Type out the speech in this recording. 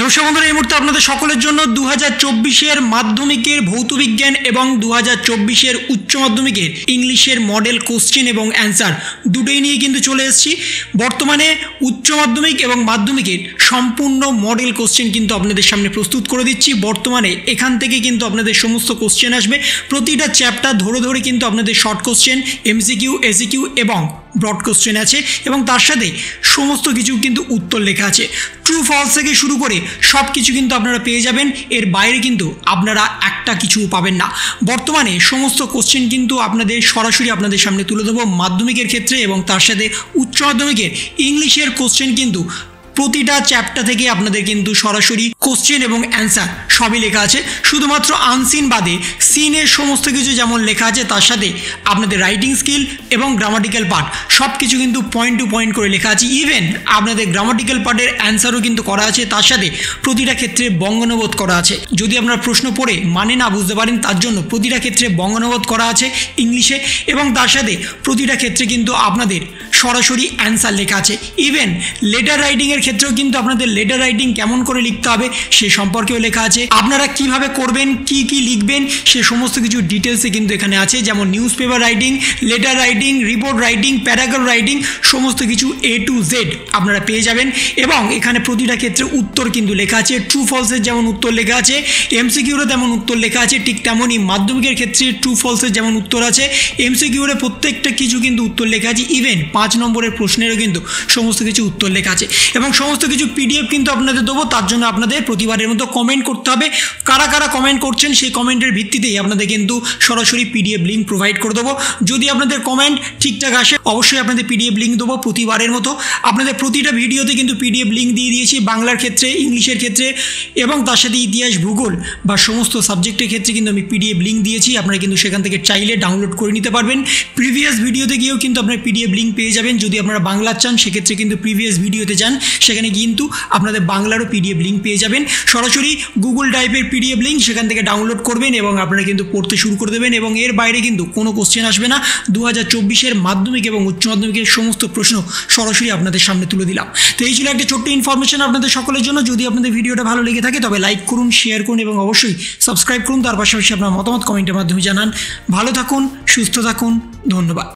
নমস্কার বন্ধুরা, এই মুহূর্তে আপনাদের সকলের জন্য 2024-এর মাধ্যমিকের ভৌতবিজ্ঞান এবং 2024-এর উচ্চ মাধ্যমিকের ইংলিশের মডেল কোশ্চেন এবং অ্যান্সার দুটোই নিয়ে কিন্তু চলে এসেছি। বর্তমানে উচ্চ মাধ্যমিক এবং মাধ্যমিকের সম্পূর্ণ মডেল কোশ্চেন কিন্তু আপনাদের সামনে প্রস্তুত করে দিচ্ছি। বর্তমানে এখান থেকে কিন্তু আপনাদের সমস্ত কোশ্চেন আসবে, প্রতিটা চ্যাপ্টার ধরে ধরে কিন্তু আপনাদের শর্ট কোশ্চেন, এমসিকিউ, এসিকিউ এবং ব্রড কোশ্চেন আছে এবং তার সাথে সমস্ত কিছু কিন্তু উত্তর লেখা আছে। ট্রু ফলস থেকে শুরু করে সব কিছু কিন্তু আপনারা পেয়ে যাবেন, এর বাইরে কিন্তু আপনারা একটা কিছু পাবেন না। বর্তমানে সমস্ত কোশ্চেন কিন্তু আপনাদের সরাসরি আপনাদের সামনে তুলে দেবো মাধ্যমিকের ক্ষেত্রে, এবং তার সাথে উচ্চ মাধ্যমিকের ইংলিশের কোশ্চেন কিন্তু প্রতিটা চ্যাপ্টার থেকে আপনাদের কিন্তু সরাসরি কোশ্চেন এবং অ্যান্সার সবই লেখা আছে। শুধুমাত্র আনসিন বাদে সিনের সমস্ত কিছু যেমন লেখা আছে, তার সাথে আপনাদের রাইটিং স্কিল এবং গ্রামাটিক্যাল পার্ট সব কিছু কিন্তু পয়েন্ট টু পয়েন্ট করে লেখা আছে। ইভেন আপনাদের গ্রামাটিক্যাল পার্টের অ্যান্সারও কিন্তু করা আছে, তার সাথে প্রতিটা ক্ষেত্রে বঙ্গানুবাদ করা আছে। যদি আপনারা প্রশ্ন পড়ে মানে না বুঝতে পারেন, তার জন্য প্রতিটা ক্ষেত্রে বঙ্গানুবাদ করা আছে ইংলিশে, এবং তার সাথে প্রতিটা ক্ষেত্রে কিন্তু আপনাদের সরাসরি অ্যান্সার লেখা আছে। ইভেন লেটার রাইটিংয়ের ক্ষেত্রেও কিন্তু আপনাদের লেটার রাইটিং কেমন করে লিখতে হবে সে সম্পর্কেও লেখা আছে। আপনারা কিভাবে করবেন, কি কি লিখবেন সে সমস্ত কিছু ডিটেলসে কিন্তু এখানে আছে, যেমন news paper writing, letter writing, report writing, paragraph writing, সমস্ত কিছু A to Z আপনারা পেয়ে যাবেন। এবং এখানে প্রতিটা ক্ষেত্রে উত্তর কিন্তু লেখা আছে। ট্রু ফলসের যেমন উত্তর লেখা আছে, এমসিকিউরও তেমন উত্তর লেখা আছে, ঠিক তেমনই মাধ্যমিকের ক্ষেত্রে ট্রু ফলসের যেমন উত্তর আছে, এমসিকিউরে প্রত্যেকটা কিছু কিন্তু উত্তর লেখা আছে। ইভেন 5 নম্বরের প্রশ্নেরও কিন্তু সমস্ত কিছু উত্তর লেখা আছে, এবং সমস্ত কিছু PDF কিন্তু আপনাদের দেবো। তার জন্য আপনাদের প্রতিবারের মতো কমেন্ট করতে হবে। কারা কারা কমেন্ট করছেন সেই কমেন্টের ভিত্তিতেই আপনাদের কিন্তু সরাসরি PDF লিঙ্ক প্রোভাইড করে দেবো। যদি আপনাদের কমেন্ট ঠিকঠাক আসে অবশ্যই আপনাদের PDF লিঙ্ক দেবো প্রতিবারের মতো। আপনাদের প্রতিটা ভিডিওতে কিন্তু PDF লিঙ্ক দিয়ে দিয়েছি, বাংলার ক্ষেত্রে, ইংলিশের ক্ষেত্রে এবং তার সাথে ইতিহাস, ভূগোল বা সমস্ত সাবজেক্টের ক্ষেত্রে কিন্তু আমি PDF লিঙ্ক দিয়েছি। আপনারা কিন্তু সেখান থেকে চাইলে ডাউনলোড করে নিতে পারবেন। প্রিভিয়াস ভিডিওতে গিয়েও কিন্তু আপনারা PDF লিঙ্ক পেয়ে যাবেন। যদি আপনারা বাংলা চান সেক্ষেত্রে কিন্তু প্রিভিয়াস ভিডিওতে যান, সেখানে কিন্তু আপনাদের বাংলারও PDF লিঙ্ক পেয়ে যাবেন। সরাসরি গুগল ড্রাইভের PDF লিঙ্ক সেখান থেকে ডাউনলোড করবেন এবং আপনারা কিন্তু পড়তে শুরু করে দেবেন, এবং এর বাইরে কিন্তু কোনো কোশ্চেন আসবে না। 2024-এর মাধ্যমিক এবং উচ্চ মাধ্যমিকের সমস্ত প্রশ্ন সরাসরি আপনাদের সামনে তুলে দিলাম। তো এই ছিল একটা ছোট্ট ইনফরমেশন আপনাদের সকলের জন্য। যদি আপনাদের ভিডিওটা ভালো লেগে থাকে তবে লাইক করুন, শেয়ার করুন এবং অবশ্যই সাবস্ক্রাইব করুন। তার পাশাপাশি আপনার মতামত কমেন্টের মাধ্যমে জানান। ভালো থাকুন, সুস্থ থাকুন, ধন্যবাদ।